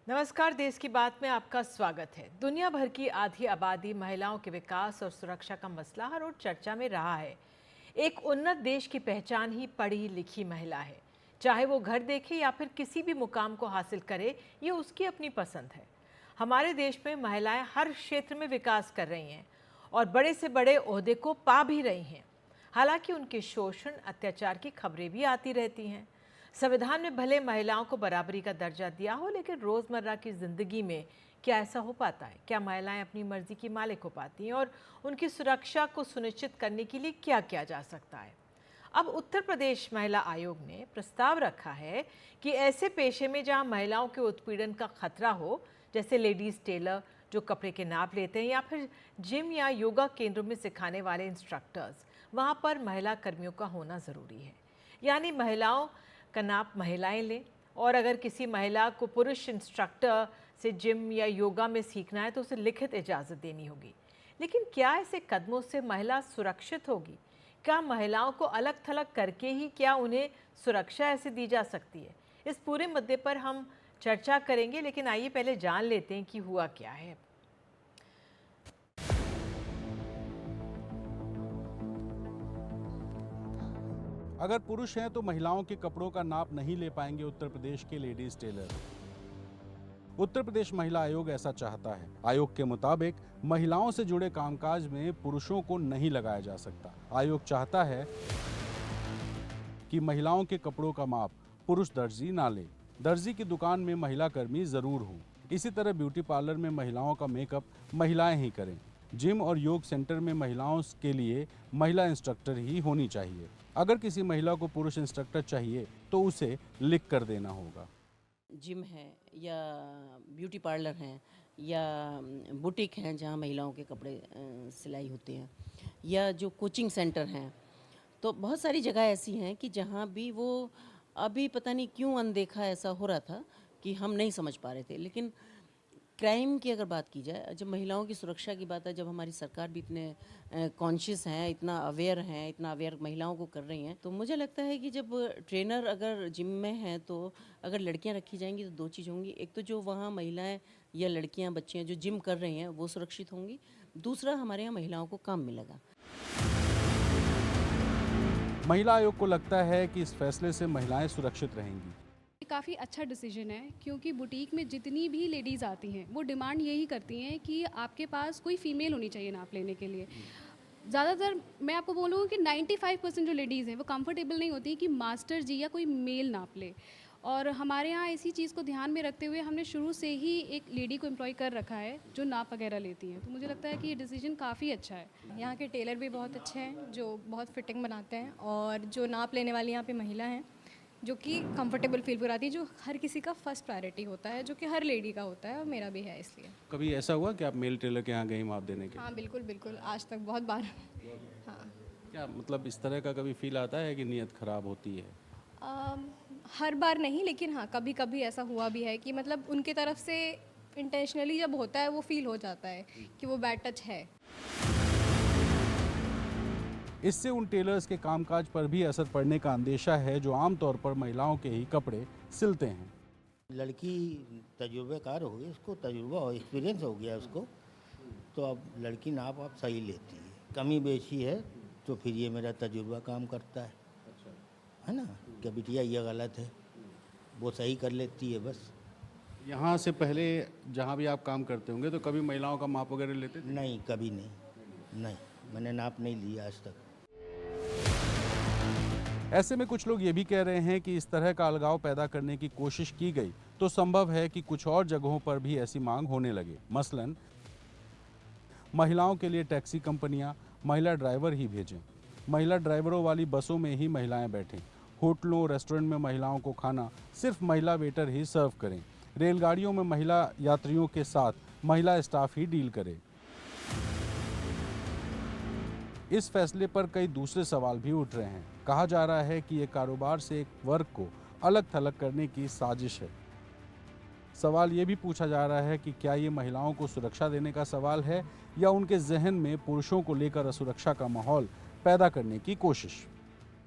नमस्कार, देश की बात में आपका स्वागत है। दुनिया भर की आधी आबादी महिलाओं के विकास और सुरक्षा का मसला हर रोज चर्चा में रहा है। एक उन्नत देश की पहचान ही पढ़ी लिखी महिला है। चाहे वो घर देखे या फिर किसी भी मुकाम को हासिल करे, ये उसकी अपनी पसंद है। हमारे देश में महिलाएं हर क्षेत्र में विकास कर रही हैं और बड़े से बड़े ओहदे को पा भी रही हैं। हालांकि उनके शोषण, अत्याचार की खबरें भी आती रहती हैं। संविधान में भले महिलाओं को बराबरी का दर्जा दिया हो, लेकिन रोजमर्रा की जिंदगी में क्या ऐसा हो पाता है? क्या महिलाएं अपनी मर्जी की मालिक हो पाती हैं? और उनकी सुरक्षा को सुनिश्चित करने के लिए क्या किया जा सकता है? अब उत्तर प्रदेश महिला आयोग ने प्रस्ताव रखा है कि ऐसे पेशे में जहां महिलाओं के उत्पीड़न का खतरा हो, जैसे लेडीज टेलर जो कपड़े के नाप लेते हैं, या फिर जिम या योगा केंद्रों में सिखाने वाले इंस्ट्रक्टर्स, वहां पर महिला कर्मियों का होना ज़रूरी है। यानी महिलाओं का नाप महिलाएं लें, और अगर किसी महिला को पुरुष इंस्ट्रक्टर से जिम या योगा में सीखना है तो उसे लिखित इजाज़त देनी होगी। लेकिन क्या ऐसे कदमों से महिला सुरक्षित होगी? क्या महिलाओं को अलग थलग करके ही क्या उन्हें सुरक्षा ऐसे दी जा सकती है? इस पूरे मुद्दे पर हम चर्चा करेंगे, लेकिन आइए पहले जान लेते हैं कि हुआ क्या है। अगर पुरुष हैं तो महिलाओं के कपड़ों का नाप नहीं ले पाएंगे उत्तर प्रदेश के लेडीज टेलर। उत्तर प्रदेश महिला आयोग ऐसा चाहता है। आयोग के मुताबिक महिलाओं से जुड़े कामकाज में पुरुषों को नहीं लगाया जा सकता। आयोग चाहता है कि महिलाओं के कपड़ों का माप पुरुष दर्जी ना ले। दर्जी की दुकान में महिला कर्मी जरूर हो। इसी तरह ब्यूटी पार्लर में महिलाओं का मेकअप महिलाएं ही करें। जिम और योग सेंटर में महिलाओं के लिए महिला इंस्ट्रक्टर ही होनी चाहिए। अगर किसी महिला को पुरुष इंस्ट्रक्टर चाहिए तो उसे लिख कर देना होगा। जिम है या ब्यूटी पार्लर हैं या बुटीक हैं जहाँ महिलाओं के कपड़े सिलाई होते हैं, या जो कोचिंग सेंटर हैं, तो बहुत सारी जगह ऐसी हैं कि जहाँ भी वो अभी पता नहीं क्यों अनदेखा ऐसा हो रहा था कि हम नहीं समझ पा रहे थे। लेकिन क्राइम की अगर बात की जाए, जब महिलाओं की सुरक्षा की बात है, जब हमारी सरकार भी इतने कॉन्शियस हैं, इतना अवेयर महिलाओं को कर रही हैं, तो मुझे लगता है कि जब ट्रेनर अगर जिम में हैं तो अगर लड़कियां रखी जाएंगी तो दो चीज़ होंगी। एक तो जो वहाँ महिलाएं या लड़कियां, बच्चियां जो जिम कर रही हैं वो सुरक्षित होंगी। दूसरा, हमारे यहाँ महिलाओं को काम मिलेगा। महिला आयोग को लगता है कि इस फैसले से महिलाएं सुरक्षित रहेंगी। काफ़ी अच्छा डिसीजन है, क्योंकि बुटीक में जितनी भी लेडीज़ आती हैं वो डिमांड यही करती हैं कि आपके पास कोई फ़ीमेल होनी चाहिए नाप लेने के लिए। ज़्यादातर मैं आपको बोलूँ कि 95% जो लेडीज़ हैं वो कंफर्टेबल नहीं होती कि मास्टर जी या कोई मेल नाप ले। और हमारे यहाँ इसी चीज़ को ध्यान में रखते हुए हमने शुरू से ही एक लेडी को एम्प्लॉय कर रखा है जो नाप वगैरह लेती हैं। तो मुझे लगता है कि ये डिसीजन काफ़ी अच्छा है। यहाँ के टेलर भी बहुत अच्छे हैं जो बहुत फिटिंग बनाते हैं, और जो नाप लेने वाली यहाँ पे महिला हैं जो कि कंफर्टेबल फील कराती है, जो हर किसी का फर्स्ट प्रायोरिटी होता है, जो कि हर लेडी का होता है, और मेरा भी है। इसलिए कभी ऐसा हुआ कि आप मेल टेलर के यहाँ गए माप देने के? हाँ बिल्कुल बिल्कुल, आज तक बहुत बार। हाँ, क्या मतलब इस तरह का कभी फील आता है कि नीयत खराब होती है? हर बार नहीं, लेकिन हाँ कभी कभी ऐसा हुआ भी है कि मतलब उनकी तरफ से इंटेंशनली जब होता है वो फील हो जाता है कि वो बैड टच है। इससे उन टेलर्स के कामकाज पर भी असर पड़ने का अंदेशा है जो आमतौर पर महिलाओं के ही कपड़े सिलते हैं। लड़की तजुर्बेकार हो गई, उसको तजुर्बा और एक्सपीरियंस हो गया उसको, तो अब लड़की नाप आप सही लेती है। कमी बेशी है तो फिर ये मेरा तजुर्बा काम करता है ना, कि बिटिया ये गलत है, वो सही कर लेती है बस। यहाँ से पहले जहाँ भी आप काम करते होंगे तो कभी महिलाओं का माप वगैरह लेते थे? नहीं, कभी नहीं, मैंने नाप नहीं लिया आज तक। ऐसे में कुछ लोग ये भी कह रहे हैं कि इस तरह का अलगाव पैदा करने की कोशिश की गई तो संभव है कि कुछ और जगहों पर भी ऐसी मांग होने लगे। मसलन महिलाओं के लिए टैक्सी कंपनियां महिला ड्राइवर ही भेजें, महिला ड्राइवरों वाली बसों में ही महिलाएं बैठें, होटलों रेस्टोरेंट में महिलाओं को खाना सिर्फ महिला वेटर ही सर्व करें, रेलगाड़ियों में महिला यात्रियों के साथ महिला स्टाफ ही डील करे। इस फैसले पर कई दूसरे सवाल भी उठ रहे हैं। कहा जा रहा है कि ये कारोबार से एक वर्ग को अलग थलग करने की साजिश है। सवाल ये भी पूछा जा रहा है कि क्या ये महिलाओं को सुरक्षा देने का सवाल है या उनके जहन में पुरुषों को लेकर असुरक्षा का माहौल पैदा करने की कोशिश।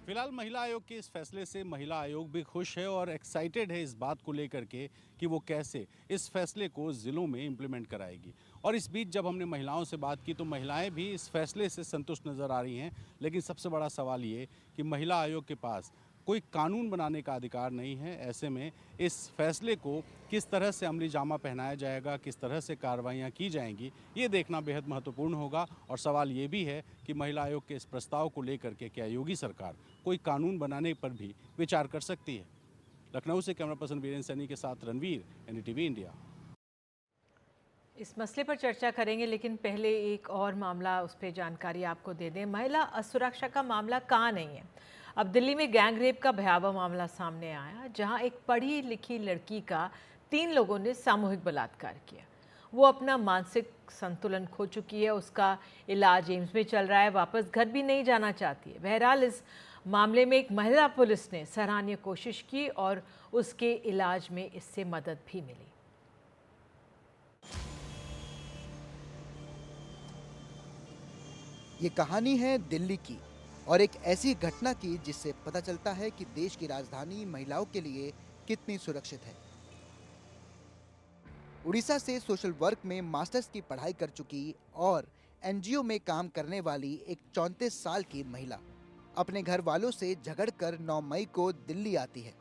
फिलहाल महिला आयोग के इस फैसले से महिला आयोग भी खुश है और एक्साइटेड है इस बात को लेकर के कि वो कैसे इस फैसले को ज़िलों में इम्प्लीमेंट कराएगी। और इस बीच जब हमने महिलाओं से बात की तो महिलाएं भी इस फैसले से संतुष्ट नज़र आ रही हैं, लेकिन सबसे बड़ा सवाल ये कि महिला आयोग के पास कोई कानून बनाने का अधिकार नहीं है। ऐसे में इस फैसले को किस तरह से अमली जामा पहनाया जाएगा, किस तरह से कार्रवाइयाँ की जाएंगी, ये देखना बेहद महत्वपूर्ण होगा। और सवाल ये भी है कि महिला आयोग के इस प्रस्ताव को लेकर के क्या योगी सरकार कोई कानून बनाने पर भी विचार कर सकती है। लखनऊ से कैमरा पर्सन वीरेंद्र सैनी के साथ रणवीर, एनडीटीवी इंडिया। इस मसले पर चर्चा करेंगे, लेकिन पहले एक और मामला, उस पर जानकारी आपको दे दें। महिला असुरक्षा का मामला कहाँ नहीं है। अब दिल्ली में गैंग रेप का भयावह मामला सामने आया, जहां एक पढ़ी लिखी लड़की का 3 लोगों ने सामूहिक बलात्कार किया। वो अपना मानसिक संतुलन खो चुकी है, उसका इलाज एम्स में चल रहा है, वापस घर भी नहीं जाना चाहती है। बहरहाल इस मामले में एक महिला पुलिस ने सराहनीय कोशिश की और उसके इलाज में इससे मदद भी मिली। ये कहानी है दिल्ली की और एक ऐसी घटना की जिससे पता चलता है कि देश की राजधानी महिलाओं के लिए कितनी सुरक्षित है। उड़ीसा से सोशल वर्क में मास्टर्स की पढ़ाई कर चुकी और एनजीओ में काम करने वाली एक 34 साल की महिला अपने घर वालों से झगड़कर 9 मई को दिल्ली आती है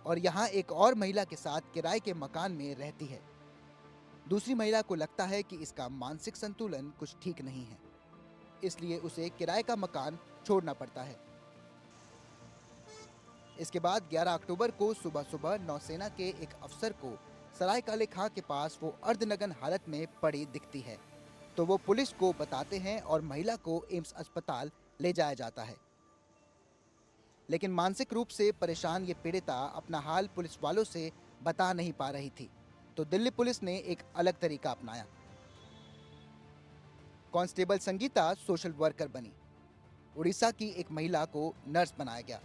और यहाँ एक और महिला के साथ किराए के मकान में रहती है। दूसरी महिला को लगता है कि इसका मानसिक संतुलन कुछ ठीक नहीं है, इसलिए उसे किराए का मकान छोड़ना पड़ता है। इसके बाद 11 अक्टूबर को सुबह सुबह नौसेना के एक अफसर को सराय काले खां के पास वो अर्धनग्न हालत में पड़ी दिखती है, तो वो पुलिस को बताते हैं और महिला को एम्स अस्पताल ले जाया जाता है। लेकिन मानसिक रूप से परेशान ये पीड़िता अपना हाल पुलिस वालों से बता नहीं पा रही थी, तो दिल्ली पुलिस ने एक अलग तरीका अपनाया। कांस्टेबल संगीता सोशल वर्कर बनी। उड़ीसा की एक महिला को नर्स बनाया गया।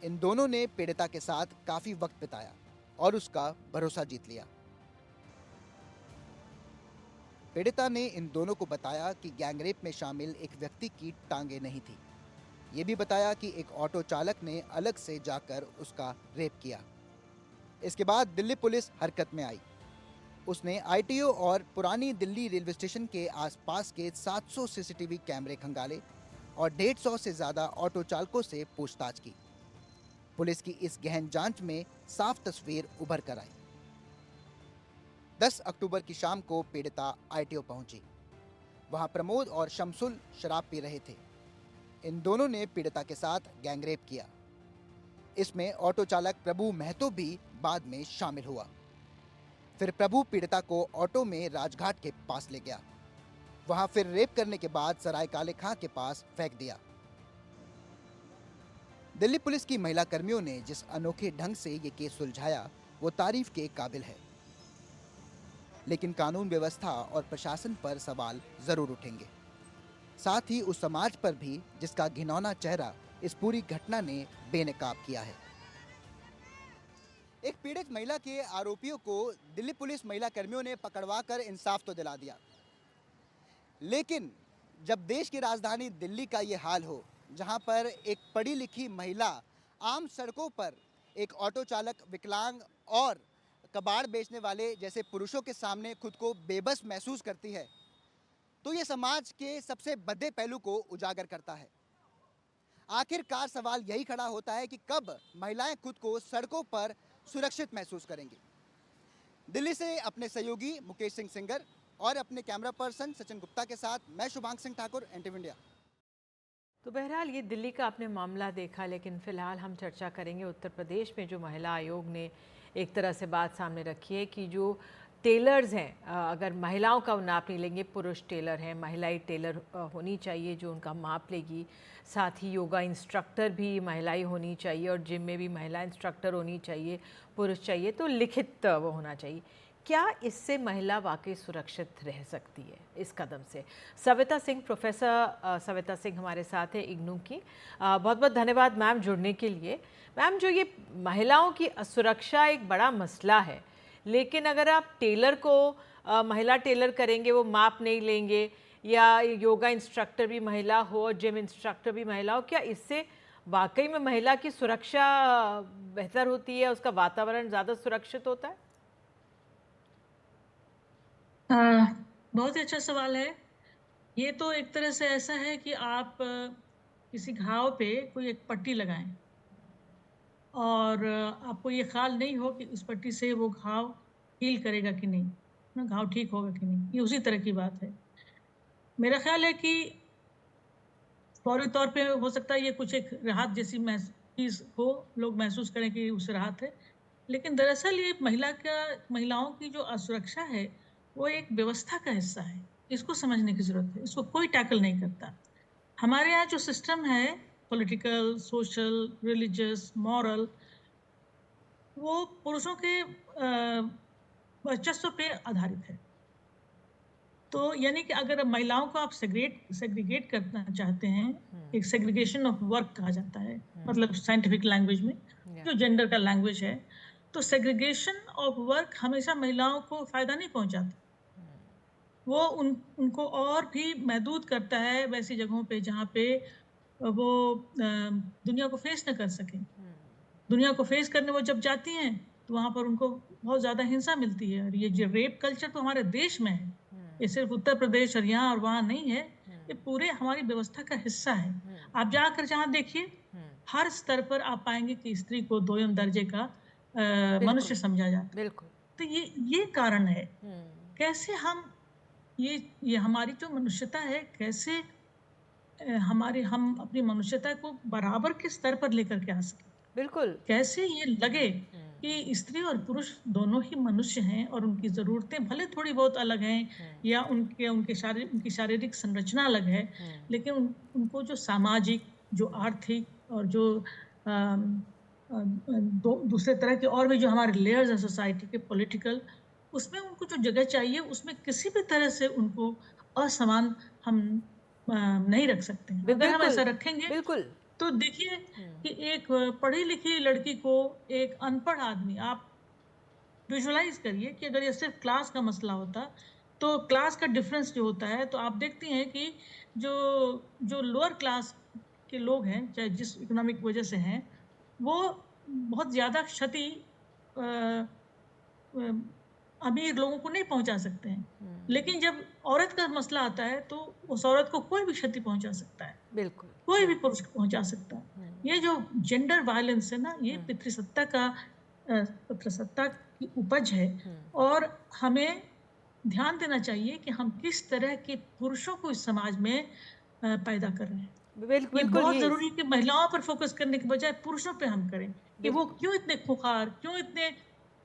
इन दोनों ने पीड़िता के साथ काफी वक्त बिताया और उसका भरोसा जीत लिया। पीड़िता ने इन दोनों को बताया कि गैंगरेप में शामिल एक व्यक्ति की टांगे नहीं थी। ये भी बताया कि एक ऑटो चालक ने अलग से जाकर उसका रेप किया। इसके बाद दिल्ली पुलिस हरकत में आई। उसने आईटीओ और पुरानी दिल्ली रेलवे स्टेशन के आसपास के 700 सीसीटीवी कैमरे खंगाले और 150 से ज़्यादा ऑटो चालकों से पूछताछ की। पुलिस की इस गहन जांच में साफ तस्वीर उभर कर आई। 10 अक्टूबर की शाम को पीड़िता आईटीओ पहुंची। वहां प्रमोद और शमसुल शराब पी रहे थे। इन दोनों ने पीड़िता के साथ गैंगरेप किया। इसमें ऑटो चालक प्रभु महतो भी बाद में शामिल हुआ। फिर प्रभु पीड़िता को ऑटो में राजघाट के पास ले गया। वहां फिर रेप करने के बाद सराय काले खां के पास फेंक दिया। दिल्ली पुलिस की महिला कर्मियों ने जिस अनोखे ढंग से ये केस सुलझाया वो तारीफ के काबिल है, लेकिन कानून व्यवस्था और प्रशासन पर सवाल जरूर उठेंगे, साथ ही उस समाज पर भी जिसका घिनौना चेहरा इस पूरी घटना ने बेनकाब किया है। एक पीड़ित महिला के आरोपियों को दिल्ली पुलिस महिला कर्मियों ने पकड़वाकर इंसाफ तो दिला दिया, लेकिन जब देश की राजधानी दिल्ली का ये हाल हो, जहां पर एक पढ़ी लिखी महिला आम सड़कों पर एक ऑटो चालक, विकलांग और कबाड़ बेचने वाले जैसे पुरुषों के सामने खुद को बेबस महसूस करती है, तो ये समाज के सबसे भद्दे पहलू को उजागर करता है। आखिरकार सवाल यही खड़ा होता है कि कब महिलाएं खुद को सड़कों पर सुरक्षित महसूस करेंगी। दिल्ली से अपने सहयोगी मुकेश सिंह सिंगर और अपने कैमरा पर्सन सचिन गुप्ता के साथ मैं शुभांग सिंह ठाकुर, एनटीवी इंडिया। तो बहरहाल ये दिल्ली का आपने मामला देखा, लेकिन फिलहाल हम चर्चा करेंगे उत्तर प्रदेश में जो महिला आयोग ने एक तरह से बात सामने रखी है कि जो टेलर्स हैं, अगर महिलाओं का नाप नहीं लेंगे, पुरुष टेलर हैं, महिलाई टेलर होनी चाहिए जो उनका माप लेगी। साथ ही योगा इंस्ट्रक्टर भी महिलाई होनी चाहिए और जिम में भी महिला इंस्ट्रक्टर होनी चाहिए, पुरुष चाहिए तो लिखित वो होना चाहिए। क्या इससे महिला वाकई सुरक्षित रह सकती है इस कदम से? सविता सिंह, प्रोफेसर सविता सिंह हमारे साथ है इग्नू की। बहुत बहुत धन्यवाद मैम जुड़ने के लिए। मैम, जो ये महिलाओं की असुरक्षा एक बड़ा मसला है, लेकिन अगर आप टेलर को महिला टेलर करेंगे, वो माप नहीं लेंगे, या योगा इंस्ट्रक्टर भी महिला हो और जिम इंस्ट्रक्टर भी महिला हो, क्या इससे वाकई में महिला की सुरक्षा बेहतर होती है, उसका वातावरण ज़्यादा सुरक्षित होता है? बहुत ही अच्छा सवाल है। ये तो एक तरह से ऐसा है कि आप किसी घाव पे कोई एक पट्टी लगाएं और आपको ये ख्याल नहीं हो कि उस पट्टी से वो घाव हील करेगा कि नहीं, ना घाव ठीक होगा कि नहीं। ये उसी तरह की बात है। मेरा ख्याल है कि फौरी तौर पे हो सकता है ये कुछ एक राहत जैसी चीज़ हो, लोग महसूस करें कि उससे राहत है। लेकिन दरअसल ये महिलाओं की जो असुरक्षा है, वो एक व्यवस्था का हिस्सा है। इसको समझने की ज़रूरत है। इसको कोई टैकल नहीं करता। हमारे यहाँ जो सिस्टम है, पॉलिटिकल, सोशल, रिलीजियस, मॉरल, वो पुरुषों के वर्चस्व पे आधारित है। तो यानी कि अगर महिलाओं को आप सेग्रीगेट करना चाहते हैं, एक सेग्रीगेशन ऑफ वर्क कहा जाता है, मतलब साइंटिफिक लैंग्वेज में, जो जेंडर का लैंग्वेज है, तो सेग्रीगेशन ऑफ वर्क हमेशा महिलाओं को फायदा नहीं पहुंचाता। वो उनको और भी महदूद करता है वैसी जगहों पे जहाँ पे वो दुनिया को फेस न कर सकें। दुनिया को फेस करने वो जब जाती हैं तो वहाँ पर उनको बहुत ज़्यादा हिंसा मिलती है। और ये जो रेप कल्चर तो हमारे देश में है, ये सिर्फ उत्तर प्रदेश और यहाँ और वहाँ नहीं है, ये पूरे हमारी व्यवस्था का हिस्सा है। आप जाकर जहाँ देखिए, हर स्तर पर आप पाएंगे कि स्त्री को दोयम दर्जे का मनुष्य समझा जाता है। बिल्कुल। तो ये कारण है। कैसे हम ये हमारी जो मनुष्यता है, कैसे हम अपनी मनुष्यता को बराबर के स्तर पर लेकर के आ सके। बिल्कुल। कैसे ये लगे कि स्त्री और पुरुष दोनों ही मनुष्य हैं और उनकी ज़रूरतें भले थोड़ी बहुत अलग हैं या उनकी शारीरिक संरचना अलग है, लेकिन उनको जो सामाजिक, जो आर्थिक और जो दूसरे तरह के और भी जो हमारे लेयर्स हैं सोसाइटी के, पॉलिटिकल, उसमें उनको जो जगह चाहिए, उसमें किसी भी तरह से उनको असमान हम नहीं रख सकते हैं। अगर हम ऐसा रखेंगे बिल्कुल। तो देखिए कि एक पढ़ी लिखी लड़की को एक अनपढ़ आदमी, आप विजुलाइज करिए कि अगर ये सिर्फ क्लास का मसला होता, तो क्लास का डिफरेंस जो होता है, तो आप देखती हैं कि जो जो लोअर क्लास के लोग हैं, चाहे जिस इकोनॉमिक वजह से हैं, वो बहुत ज़्यादा क्षति अमीर लोगों को नहीं पहुंचा सकते हैं। लेकिन जब औरत का मसला आता है तो उस औरत को कोई भी क्षति पहुंचा सकता है, बिल्कुल। कोई भी पुरुष पहुंचा सकता है। ये जो जेंडर वायलेंस है ना, ये पितृसत्ता की उपज है। और हमें ध्यान देना चाहिए कि हम किस तरह के पुरुषों को इस समाज में पैदा कर रहे हैं। ये बहुत जरूरी है कि महिलाओं पर फोकस करने के बजाय पुरुषों पे हम करें कि वो क्यों इतने खुखार, क्यों इतने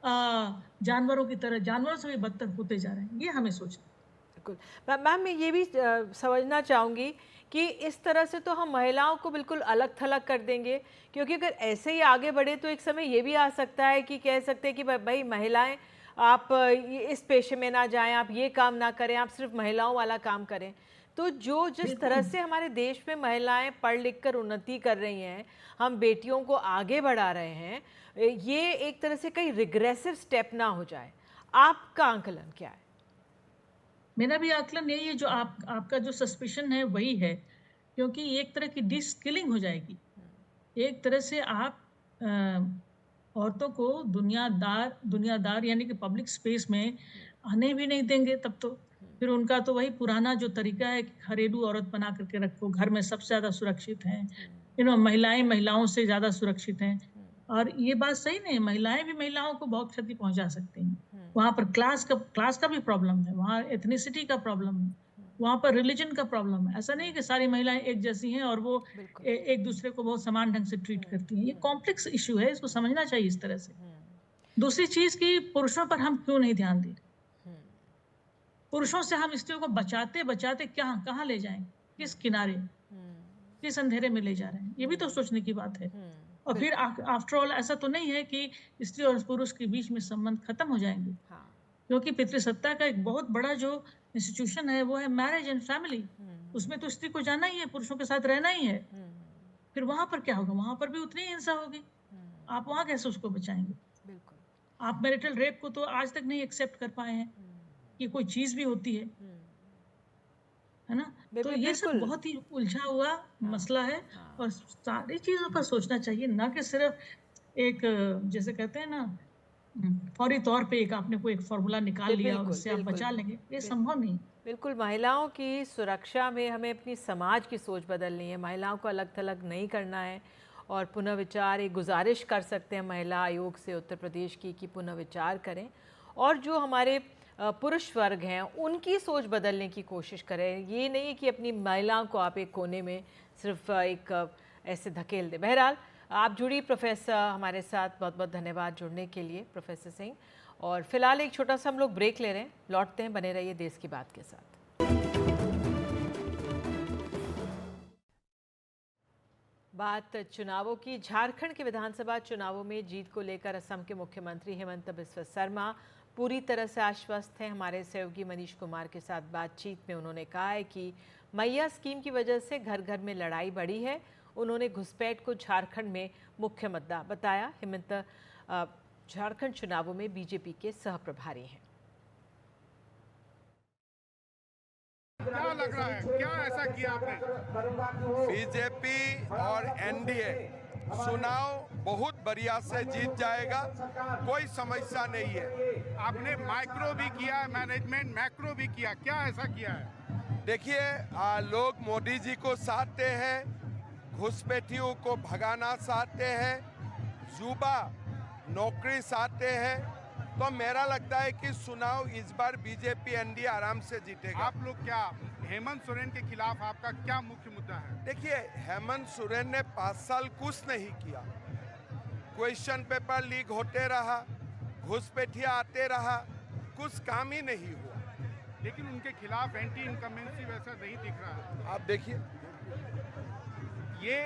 जानवरों की तरह, जानवरों से भी बदतर होते जा रहे हैं। ये हमें सोचना। बिल्कुल। मैम, मैं ये भी समझना चाहूँगी कि इस तरह से तो हम महिलाओं को बिल्कुल अलग थलग कर देंगे, क्योंकि अगर ऐसे ही आगे बढ़े तो एक समय ये भी आ सकता है कि कह सकते हैं कि भाई महिलाएं, आप इस पेशे में ना जाएं, आप ये काम ना करें, आप सिर्फ महिलाओं वाला काम करें। तो जिस तरह से हमारे देश में महिलाएं पढ़ लिख कर उन्नति कर रही हैं, हम बेटियों को आगे बढ़ा रहे हैं, ये एक तरह से कहीं रिग्रेसिव स्टेप ना हो जाए। आपका आंकलन क्या है? मेरा भी आकलन यही है, जो आपका जो सस्पिशन है वही है, क्योंकि एक तरह की डिस्किलिंग हो जाएगी। एक तरह से आप औरतों को दुनियादार यानी कि पब्लिक स्पेस में आने भी नहीं देंगे। तब तो फिर उनका तो वही पुराना जो तरीका है कि घरेलू औरत बना करके रखो, घर में सबसे ज़्यादा सुरक्षित हैं, महिलाएं महिलाओं से ज़्यादा सुरक्षित हैं। और ये बात सही नहीं है, महिलाएं भी महिलाओं को बहुत क्षति पहुंचा सकती हैं। वहाँ पर क्लास का भी प्रॉब्लम है, वहाँ एथनिसिटी का प्रॉब्लम है, वहाँ पर रिलीजन का प्रॉब्लम है। ऐसा नहीं कि सारी महिलाएं एक जैसी हैं और वो एक दूसरे को बहुत समान ढंग से ट्रीट करती हैं। ये कॉम्प्लेक्स इशू है, इसको समझना चाहिए इस तरह से। दूसरी चीज की, पुरुषों पर हम क्यों नहीं ध्यान दे रहे? पुरुषों से हम स्त्रियों को बचाते बचाते कहाँ ले जाएं, किस किनारे, किस अंधेरे में ले जा रहे हैं, ये भी तो सोचने की बात है। और फिर आफ्टर ऑल ऐसा तो नहीं है कि स्त्री और पुरुष के बीच में संबंध खत्म हो जाएंगे, क्योंकि पितृसत्ता का एक बहुत बड़ा जो इंस्टीट्यूशन है वो है मैरिज एंड फैमिली। उसमें तो स्त्री को जाना ही है, पुरुषों के साथ रहना ही है। फिर वहां पर क्या होगा? वहां पर भी उतनी ही हिंसा होगी। आप वहां कैसे उसको बचाएंगे? बिल्कुल। आप मैरिटल रेप को तो आज तक नहीं एक्सेप्ट कर पाए हैं कि कोई चीज भी होती है। है ना? तो ये सब बिल्कुल। बहुत ही उलझा हुआ मसला है हाँ। और सारी चीज़ों पर सोचना चाहिए, ना कि सिर्फ़ एक जैसे कहते हैं ना फौरी तौर पे एक आपने कोई एक फ़ॉर्मूला निकाल लिया और बिल्कुल, उससे आप बिल्कुल। बचा लेंगे, ये बिल संभव नहीं। बिल्कुल, महिलाओं की सुरक्षा में हमें अपनी समाज की सोच बदलनी है, महिलाओं को अलग-थलग नहीं करना है और पुनर्विचार एक गुज़ारिश कर सकते हैं महिला आयोग से उत्तर प्रदेश की कि पुनर्विचार करें और जो हमारे पुरुष वर्ग हैं, उनकी सोच बदलने की कोशिश करें। ये नहीं है कि अपनी महिलाओं को आप एक कोने में सिर्फ़ एक ऐसे धकेल दें। बहरहाल, आप जुड़ी प्रोफ़ेसर हमारे साथ, बहुत-बहुत धन्यवाद जुड़ने के लिए प्रोफ़ेसर सिंह। और फिलहाल एक छोटा सा हम लोग ब्रेक ले रहे हैं, लौटते हैं, बने रहिए देश की बात के साथ। बात चुनावों की। झारखंड के विधानसभा चुनावों में जीत को लेकर असम के मुख्यमंत्री हेमंत बिस्वा शर्मा पूरी तरह से आश्वस्त हैं। हमारे सहयोगी मनीष कुमार के साथ बातचीत में उन्होंने कहा है कि मैया स्कीम की वजह से घर घर में लड़ाई बढ़ी है। उन्होंने घुसपैठ को झारखंड में मुख्य मुद्दा बताया। हेमंत झारखंड चुनावों में बीजेपी के सह प्रभारी हैं। क्या लग रहा है, क्या ऐसा किया आपने? बीजेपी और एनडीए चुनाव बहुत बढ़िया से जीत जाएगा, कोई समस्या नहीं है। आपने माइक्रो भी किया है, मैनेजमेंट मैक्रो भी किया, क्या ऐसा किया है? देखिए, लोग मोदी जी को चाहते हैं, घुसपैठियों को भगाना चाहते हैं, युवा नौकरी चाहते हैं, तो मेरा लगता है कि चुनाव इस बार बीजेपी एनडीए आराम से जीतेगा। आप लोग क्या हेमंत सोरेन के खिलाफ आपका क्या मुख्य मुद्दा है? देखिए, हेमंत सोरेन ने 5 साल कुछ नहीं किया, क्वेश्चन पेपर लीक होते रहा, घुसपैठिया आते रहा, कुछ काम ही नहीं हुआ। लेकिन उनके खिलाफ एंटी इनकम्बेंसी वैसा नहीं दिख रहा है। आप देखिए, ये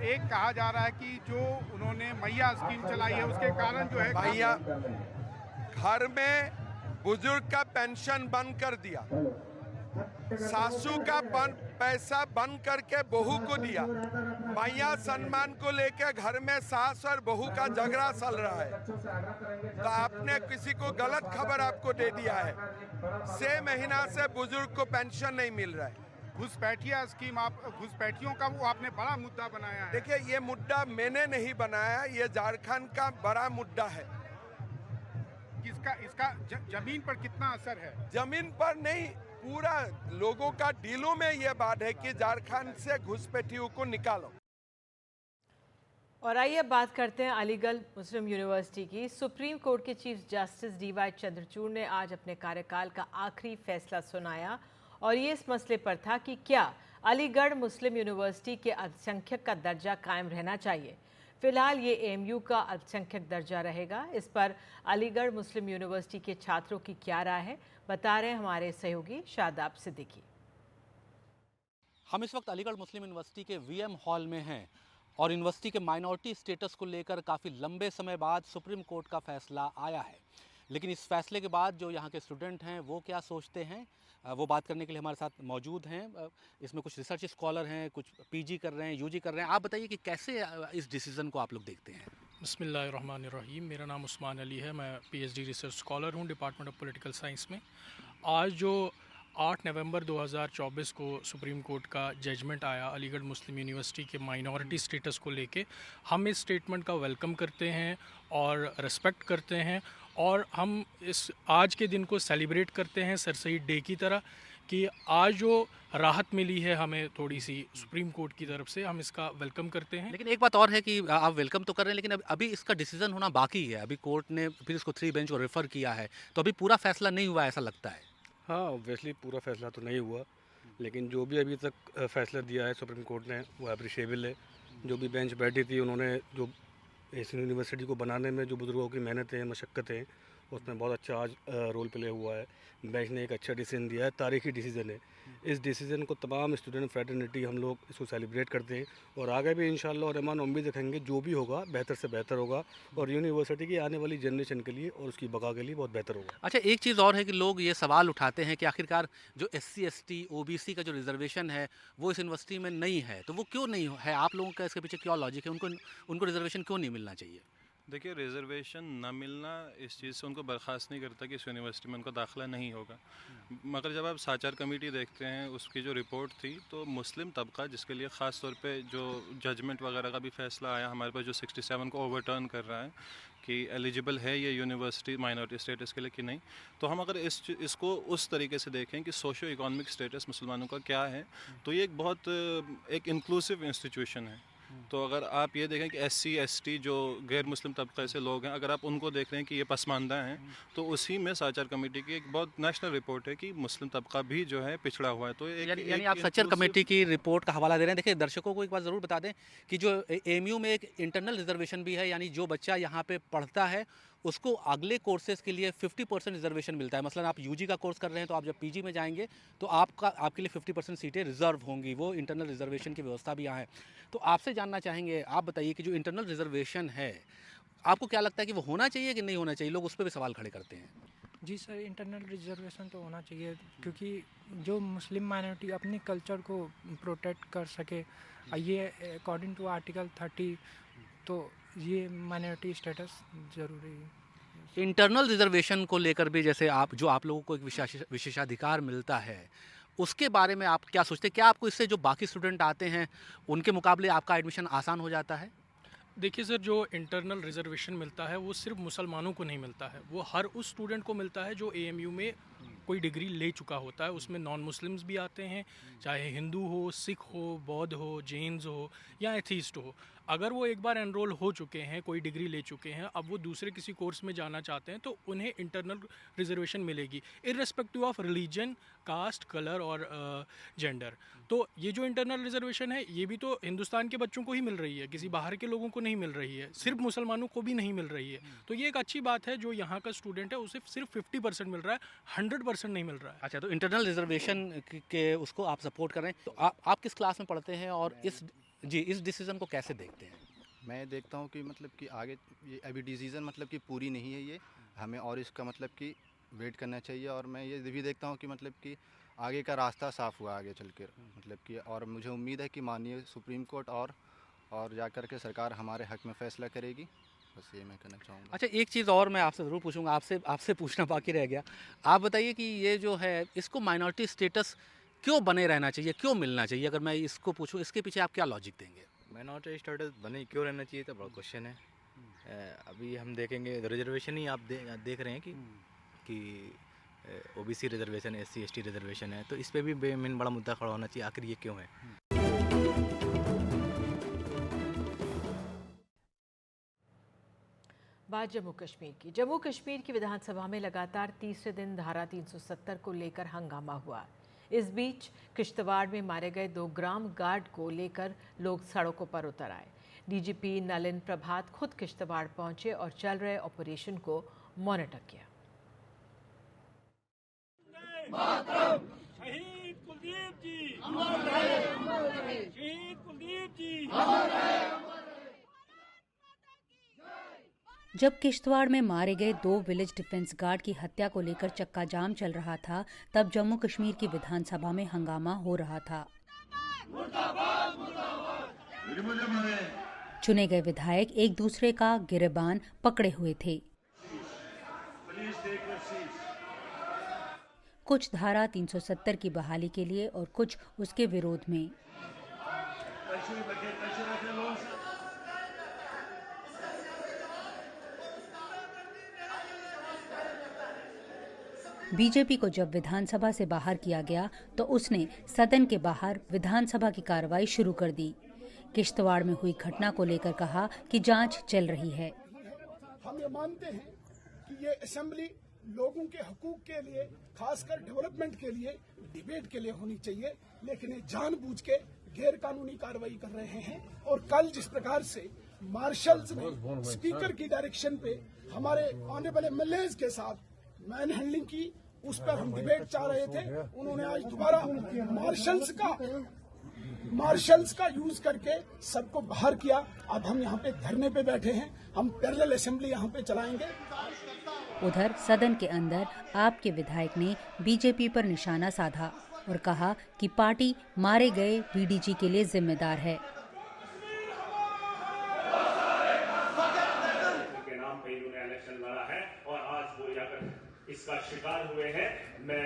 एक कहा जा रहा है कि जो उन्होंने मैया स्कीम चलाई है उसके कारण जो है भैया घर में बुजुर्ग का पेंशन बंद कर दिया, सासू का पैसा बंद करके बहू को दिया, मैया सम्मान को लेकर घर में सास और बहू का झगड़ा चल रहा है, तो आपने किसी को गलत खबर आपको दे दिया है। 6 महीना से बुजुर्ग को पेंशन नहीं मिल रहा है। घुसपैठिया स्कीम, आप घुसपैठियों का वो आपने बड़ा मुद्दा बनाया है। देखिए, ये मुद्दा मैंने नहीं बनाया, ये झारखंड का बड़ा मुद्दा है। इसका जमीन पर कितना असर है? जमीन पर नहीं, पूरा लोगों का दिलों में ये बात है कि झारखंड से घुसपैठियों को निकालो। और आइए अब बात करते हैं अलीगढ़ मुस्लिम यूनिवर्सिटी की। सुप्रीम कोर्ट के चीफ जस्टिस डीवाई चंद्रचूड़ ने आज अपने कार्यकाल का आखिरी फैसला सुनाया और ये इस मसले पर था कि क्या अलीगढ़ मुस्लिम यूनिवर्सिटी के अल्पसंख्यक का दर्जा कायम रहना चाहिए। फिलहाल ये एएमयू का अल्पसंख्यक दर्जा रहेगा। इस पर अलीगढ़ मुस्लिम यूनिवर्सिटी के छात्रों की क्या राय है, बता रहे हैं हमारे सहयोगी शादाब सिद्दीकी। हम इस वक्त अलीगढ़ मुस्लिम यूनिवर्सिटी के वीएम हॉल में हैं और यूनिवर्सिटी के माइनॉरिटी स्टेटस को लेकर काफ़ी लंबे समय बाद सुप्रीम कोर्ट का फैसला आया है। लेकिन इस फैसले के बाद जो यहाँ के स्टूडेंट हैं वो क्या सोचते हैं, वो बात करने के लिए हमारे साथ मौजूद हैं। इसमें कुछ रिसर्च स्कॉलर हैं, कुछ पीजी कर रहे हैं, यूजी कर रहे हैं। आप बताइए कि कैसे इस डिसीज़न को आप लोग देखते हैं। बिस्मिल्लाहिर्रहमानिर्रहीम। मेरा नाम उस्मान अली है, मैं पीएचडी रिसर्च स्कॉलर हूँ डिपार्टमेंट ऑफ पॉलिटिकल साइंस में। आज जो 8 नवंबर 2024 को सुप्रीम कोर्ट का जजमेंट आया अलीगढ़ मुस्लिम यूनिवर्सिटी के माइनॉरिटी स्टेटस को लेके, हम इस स्टेटमेंट का वेलकम करते हैं और रिस्पेक्ट करते हैं और हम इस आज के दिन को सेलिब्रेट करते हैं सर सईद डे की तरह कि आज जो राहत मिली है हमें थोड़ी सी सुप्रीम कोर्ट की तरफ से, हम इसका वेलकम करते हैं। लेकिन एक बात और है कि आप वेलकम तो कर रहे हैं, लेकिन अभी इसका डिसीजन होना बाकी है। अभी कोर्ट ने फिर इसको 3 बेंच को रेफ़र किया है, तो अभी पूरा फैसला नहीं हुआ ऐसा लगता है। हाँ, ऑब्वियसली पूरा फैसला तो नहीं हुआ, लेकिन जो भी अभी तक फैसला दिया है सुप्रीम कोर्ट ने वो अप्रिशिएबल है। जो भी बेंच बैठी थी, उन्होंने जो इस यूनिवर्सिटी को बनाने में जो बुजुर्गों की मेहनत है, मशक्क़त है, उसमें बहुत अच्छा आज रोल प्ले हुआ है। बेंच ने एक अच्छा डिसीजन दिया है, तारीखी डिसीजन है। इस डिसीजन को तमाम स्टूडेंट फ्रेटर्निटी हम लोग इसको सेलिब्रेट करते हैं और आगे भी इंशाल्लाह और रहमान उम्मीद रखेंगे जो भी होगा बेहतर से बेहतर होगा और यूनिवर्सिटी की आने वाली जनरेशन के लिए और उसकी बका के लिए बहुत बेहतर होगा। अच्छा, एक चीज़ और है कि लोग ये सवाल उठाते हैं कि आखिरकार जो SC ST OBC का जो रिजर्वेशन है वो इस यूनिवर्सिटी में नहीं है, तो वो क्यों नहीं है? आप लोगों का इसके पीछे क्या लॉजिक है? उनको रिजर्वेशन क्यों नहीं मिलना चाहिए? देखिए, रिजर्वेशन न मिलना इस चीज़ से उनको बर्खास्त नहीं करता कि इस यूनिवर्सिटी में उनका दाखिला नहीं होगा। मगर जब आप साचार कमेटी देखते हैं, उसकी जो रिपोर्ट थी, तो मुस्लिम तबका जिसके लिए ख़ास तौर पे जो जजमेंट वगैरह का भी फ़ैसला आया हमारे पास, जो 67 को ओवरटर्न कर रहा है कि एलिजिबल है ये यूनिवर्सिटी माइनॉरिटी स्टेटस के लिए कि नहीं, तो हम अगर इसको उस तरीके से देखें कि सोशो इकोनॉमिक स्टेटस मुसलमानों का क्या है, तो ये एक बहुत एक इंक्लूसिव इंस्टीट्यूशन है। तो अगर आप ये देखें कि SC ST जो गैर मुस्लिम तबके से लोग हैं, अगर आप उनको देख रहे हैं कि ये पसमानदा हैं, तो उसी में साचार कमेटी की एक बहुत नेशनल रिपोर्ट है कि मुस्लिम तबका भी जो है पिछड़ा हुआ है। तो यानी आप साचार कमेटी की रिपोर्ट का हवाला दे रहे हैं। देखिए, दर्शकों को एक बात ज़रूर बता दें कि जो AMU में एक इंटरनल रिजर्वेशन भी है, यानी जो बच्चा यहाँ पे पढ़ता है उसको अगले कोर्सेज़ के लिए 50% रिजर्वेशन मिलता है। मसलन आप UG का कोर्स कर रहे हैं, तो आप जब PG में जाएंगे तो आपके लिए 50% सीटें रिजर्व होंगी। वो इंटरनल रिजर्वेशन की व्यवस्था भी यहाँ है। तो आपसे जानना चाहेंगे, आप बताइए कि जो इंटरनल रिजर्वेशन है, आपको क्या लगता है कि वो होना चाहिए कि नहीं होना चाहिए? लोग उस पर भी सवाल खड़े करते हैं। जी सर, इंटरनल रिजर्वेशन तो होना चाहिए, क्योंकि जो मुस्लिम माइनॉरिटी अपने कल्चर को प्रोटेक्ट कर सके, ये अकॉर्डिंग टू आर्टिकल 30, तो ये माइनॉरिटी स्टेटस ज़रूरी है। इंटरनल रिजर्वेशन को लेकर भी जैसे आप लोगों को एक विशेषाधिकार मिलता है, उसके बारे में आप क्या सोचते हैं? क्या आपको इससे जो बाकी स्टूडेंट आते हैं उनके मुकाबले आपका एडमिशन आसान हो जाता है? देखिए सर, जो इंटरनल रिजर्वेशन मिलता है वो सिर्फ मुसलमानों को नहीं मिलता है, वो हर उस स्टूडेंट को मिलता है जो AMU में कोई डिग्री ले चुका होता है। उसमें नॉन मुस्लिम्स भी आते हैं, चाहे हिंदू हो, सिख हो, बौद्ध हो, जैन्स हो या एथीस्ट हो। अगर वो एक बार एनरोल हो चुके हैं, कोई डिग्री ले चुके हैं, अब वो दूसरे किसी कोर्स में जाना चाहते हैं, तो उन्हें इंटरनल रिजर्वेशन मिलेगी irrespective of religion, caste, colour और जेंडर। तो ये जो इंटरनल रिजर्वेशन है, ये भी तो हिंदुस्तान के बच्चों को ही मिल रही है, किसी बाहर के लोगों को नहीं मिल रही है, सिर्फ मुसलमानों को भी नहीं मिल रही है। तो ये एक अच्छी बात है, जो यहाँ का स्टूडेंट है उसे सिर्फ 50% मिल रहा है, 100% नहीं मिल रहा है। अच्छा, तो इंटरनल रिजर्वेशन के उसको आप सपोर्ट कर रहे हैं। तो आप किस क्लास में पढ़ते हैं और इस डिसीज़न को कैसे देखते हैं? मैं देखता हूँ कि मतलब कि आगे ये अभी डिसीज़न मतलब कि पूरी नहीं है, ये हमें और इसका मतलब कि वेट करना चाहिए। और मैं ये भी देखता हूँ कि मतलब कि आगे का रास्ता साफ़ हुआ आगे चल के, मतलब कि और मुझे उम्मीद है कि माननीय सुप्रीम कोर्ट और जाकर के सरकार हमारे हक़ में फ़ैसला करेगी। बस ये मैं कहना चाहूँगा। अच्छा, एक चीज़ और मैं आपसे ज़रूर पूछूंगा, आपसे पूछना बाकी रह गया। आप बताइए कि ये जो है, इसको माइनॉरिटी स्टेटस क्यों बने रहना चाहिए, क्यों मिलना चाहिए? अगर मैं इसको पूछूं, इसके पीछे आप क्या लॉजिक देंगे? माइनॉरिटी स्टेटस बने क्यों रहना चाहिए तो बड़ा क्वेश्चन है। अभी हम देखेंगे रिजर्वेशन ही आप देख रहे हैं कि OBC reservation, SC ST reservation है, तो इस पे भी मेन बड़ा मुद्दा खड़ा होना चाहिए, आखिर ये क्यों है। बात जम्मू कश्मीर की। जम्मू कश्मीर की विधानसभा में लगातार तीसरे दिन धारा 370 को लेकर हंगामा हुआ। इस बीच किश्तवाड़ में मारे गए 2 ग्राम गार्ड को लेकर लोग सड़कों पर उतर आए। DGP नलिन प्रभात खुद किश्तवाड़ पहुंचे और चल रहे ऑपरेशन को मॉनिटर किया। शहीद कुलदीप जी अमर रहे, शहीद कुलदीप जी अमर रहे। जब किश्तवाड़ में मारे गए 2 विलेज डिफेंस गार्ड की हत्या को लेकर चक्का जाम चल रहा था, तब जम्मू कश्मीर की विधानसभा में हंगामा हो रहा था। चुने गए विधायक एक दूसरे का गिरेबान पकड़े हुए थे। कुछ धारा 370 की बहाली के लिए और कुछ उसके विरोध में। बीजेपी को जब विधानसभा से बाहर किया गया तो उसने सदन के बाहर विधानसभा की कार्रवाई शुरू कर दी। किश्तवाड़ में हुई घटना को लेकर कहा कि जांच चल रही है। हम ये मानते हैं कि ये असेंबली लोगों के हकूक के लिए, खासकर डेवलपमेंट के लिए, डिबेट के लिए होनी चाहिए, लेकिन ये जानबूझ के गैर कानूनी कार्रवाई कर रहे हैं। और कल जिस प्रकार से मार्शल्स ने स्पीकर की डायरेक्शन पे हमारे ऑनरेबल MLAs के साथ मैन हैंडलिंग की, उस पर हम डिबेट चाह रहे थे। उन्होंने आज दोबारा मार्शल्स का यूज करके सबको बाहर किया। अब हम यहाँ पे धरने पे बैठे हैं, हम पैरेलल असेंबली यहाँ पे चलाएंगे। उधर सदन के अंदर आप के विधायक ने बीजेपी पर निशाना साधा और कहा कि पार्टी मारे गए VDG के लिए जिम्मेदार है। इसका शिकार हुए हैं। मैं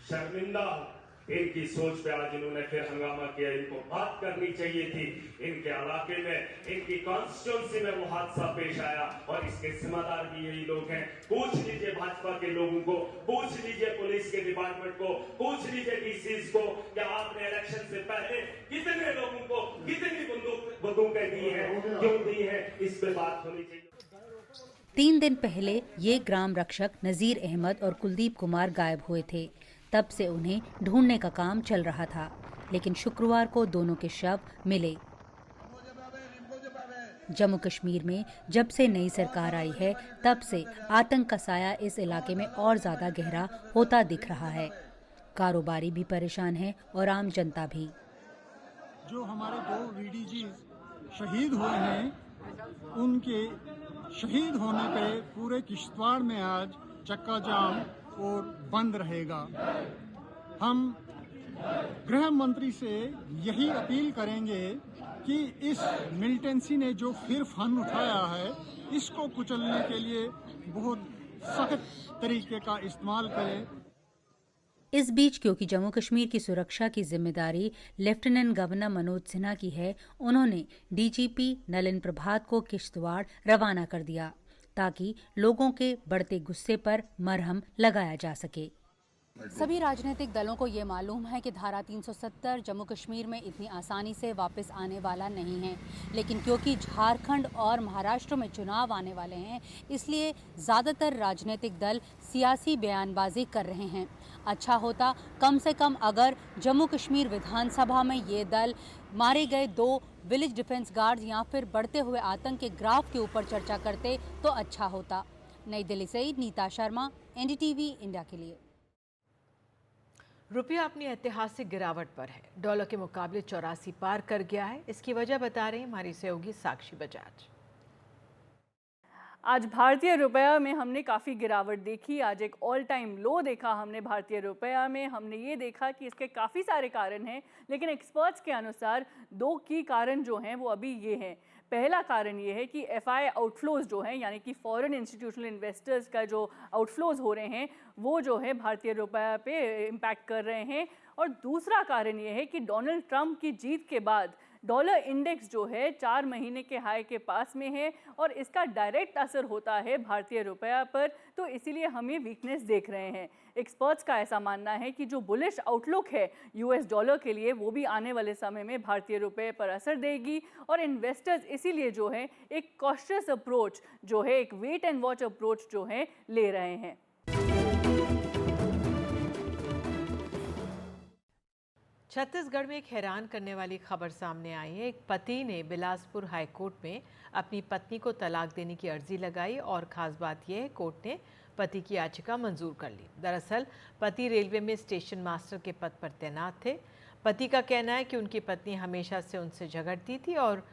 शर्मिंदा हूँ इनकी सोच पे आज इन्होंने फिर हंगामा किया। इनको बात करनी चाहिए थी। इनके इलाके में, इनकी कॉन्स्टिट्यूंसी में वो हादसा पेश आया और इसके जिम्मेदार भी यही लोग हैं। पूछ लीजिए भाजपा के लोगों को, पूछ लीजिए पुलिस के डिपार्टमेंट को, पूछ लीजिए डीसीज को कि आपने इलेक्शन से पहले कितने लोगों को कितनी बंदूकें दी हैं, क्यों दी हैं, इस पे बात होनी चाहिए। 3 दिन पहले ये ग्राम रक्षक नजीर अहमद और कुलदीप कुमार गायब हुए थे। तब से उन्हें ढूंढने का काम चल रहा था, लेकिन शुक्रवार को दोनों के शव मिले। जम्मू कश्मीर में जब से नई सरकार आई है, तब से आतंक का साया इस इलाके में और ज्यादा गहरा होता दिख रहा है। कारोबारी भी परेशान है और आम जनता भी। जो हमारे 2 VDG शहीद हुए हैं, उनके शहीद होने पे पूरे किश्तवाड़ में आज चक्का जाम और बंद रहेगा। हम गृह मंत्री से यही अपील करेंगे कि इस मिलिटेंसी ने जो फिर फन उठाया है, इसको कुचलने के लिए बहुत सख्त तरीके का इस्तेमाल करें। इस बीच क्योंकि जम्मू कश्मीर की सुरक्षा की जिम्मेदारी लेफ्टिनेंट गवर्नर मनोज सिन्हा की है, उन्होंने DGP नलिन प्रभात को किश्तवाड़ रवाना कर दिया ताकि लोगों के बढ़ते गुस्से पर मरहम लगाया जा सके। सभी राजनीतिक दलों को ये मालूम है कि धारा 370 जम्मू कश्मीर में इतनी आसानी से वापस आने वाला नहीं है, लेकिन क्योंकि झारखंड और महाराष्ट्र में चुनाव आने वाले हैं, इसलिए ज़्यादातर राजनीतिक दल सियासी बयानबाजी कर रहे हैं। अच्छा होता कम से कम अगर जम्मू कश्मीर विधानसभा में ये दल मारे गए 2 विलेज डिफेंस गार्ड्स या फिर बढ़ते हुए आतंक के ग्राफ के ऊपर चर्चा करते तो अच्छा होता। नई दिल्ली से नीता शर्मा, NDTV इंडिया के लिए। रुपया अपनी ऐतिहासिक गिरावट पर है। डॉलर के मुकाबले 84 पार कर गया है। इसकी वजह बता रही हमारी सहयोगी साक्षी बजाज। आज भारतीय रुपया में हमने काफ़ी गिरावट देखी। आज एक ऑल टाइम लो देखा हमने भारतीय रुपया में। हमने ये देखा कि इसके काफ़ी सारे कारण हैं, लेकिन एक्सपर्ट्स के अनुसार 2 की कारण जो हैं वो अभी ये हैं। पहला कारण ये है कि FI आउटफ्लोज जो हैं, यानी कि फॉरेन इंस्टीट्यूशनल इन्वेस्टर्स का जो आउटफ्लोज हो रहे हैं, वो जो है भारतीय रुपया पे इम्पैक्ट कर रहे हैं। और दूसरा कारण ये है कि डोनाल्ड ट्रंप की जीत के बाद डॉलर इंडेक्स जो है 4 महीने के हाई के पास में है और इसका डायरेक्ट असर होता है भारतीय रुपया पर, तो इसीलिए हम ये वीकनेस देख रहे हैं। एक्सपर्ट्स का ऐसा मानना है कि जो बुलिश आउटलुक है US डॉलर के लिए, वो भी आने वाले समय में भारतीय रुपये पर असर देगी और इन्वेस्टर्स इसीलिए जो है एक कॉशियस अप्रोच जो है, एक वेट एंड वॉच अप्रोच जो है ले रहे हैं। छत्तीसगढ़ में एक हैरान करने वाली खबर सामने आई है। एक पति ने बिलासपुर हाई कोर्ट में अपनी पत्नी को तलाक देने की अर्जी लगाई और ख़ास बात यह है, कोर्ट ने पति की याचिका मंजूर कर ली। दरअसल पति रेलवे में स्टेशन मास्टर के पद पर तैनात थे। पति का कहना है कि उनकी पत्नी हमेशा से उनसे झगड़ती थी और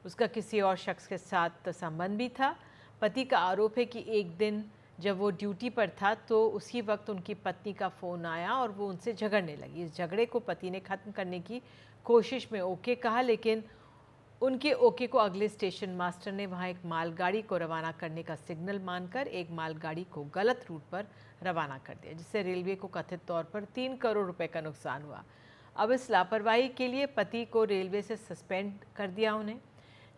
उसका किसी और शख्स के साथ संबंध भी था। पति का आरोप है कि एक दिन जब वो ड्यूटी पर था तो उसी वक्त उनकी पत्नी का फ़ोन आया और वो उनसे झगड़ने लगी। इस झगड़े को पति ने ख़त्म करने की कोशिश में ओके कहा, लेकिन उनके ओके को अगले स्टेशन मास्टर ने वहां एक मालगाड़ी को रवाना करने का सिग्नल मानकर एक मालगाड़ी को गलत रूट पर रवाना कर दिया, जिससे रेलवे को कथित तौर पर 3 करोड़ रुपए का नुकसान हुआ। अब इस लापरवाही के लिए पति को रेलवे से सस्पेंड कर दिया उन्हें,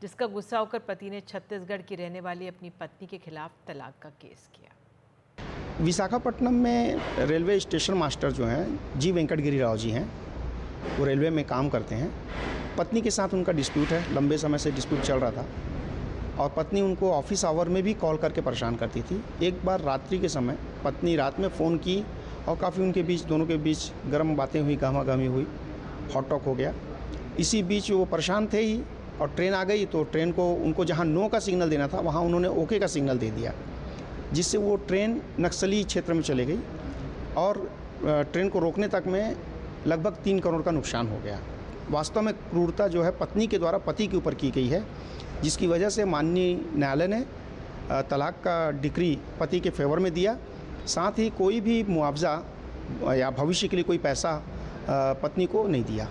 जिसका गुस्सा होकर पति ने छत्तीसगढ़ की रहने वाली अपनी पत्नी के खिलाफ तलाक का केस किया। विशाखापट्टनम में रेलवे स्टेशन मास्टर जो हैं जी वेंकट गिरी राव जी हैं, वो रेलवे में काम करते हैं। पत्नी के साथ उनका डिस्प्यूट है, लंबे समय से डिस्प्यूट चल रहा था और पत्नी उनको ऑफिस आवर में भी कॉल करके परेशान करती थी। एक बार रात्रि के समय पत्नी रात में फ़ोन की और काफ़ी उनके बीच, दोनों के बीच गर्म बातें हुई, गहमा-गहमी हुई, हॉट टॉक हो गया। इसी बीच वो परेशान थे ही और ट्रेन आ गई तो ट्रेन को उनको जहाँ नो का सिग्नल देना था वहाँ उन्होंने ओके का सिग्नल दे दिया, जिससे वो ट्रेन नक्सली क्षेत्र में चले गई और ट्रेन को रोकने तक में लगभग 3 करोड़ का नुकसान हो गया। वास्तव में क्रूरता जो है पत्नी के द्वारा पति के ऊपर की गई है, जिसकी वजह से माननीय न्यायालय ने तलाक का डिक्री पति के फेवर में दिया। साथ ही कोई भी मुआवजा या भविष्य के लिए कोई पैसा पत्नी को नहीं दिया।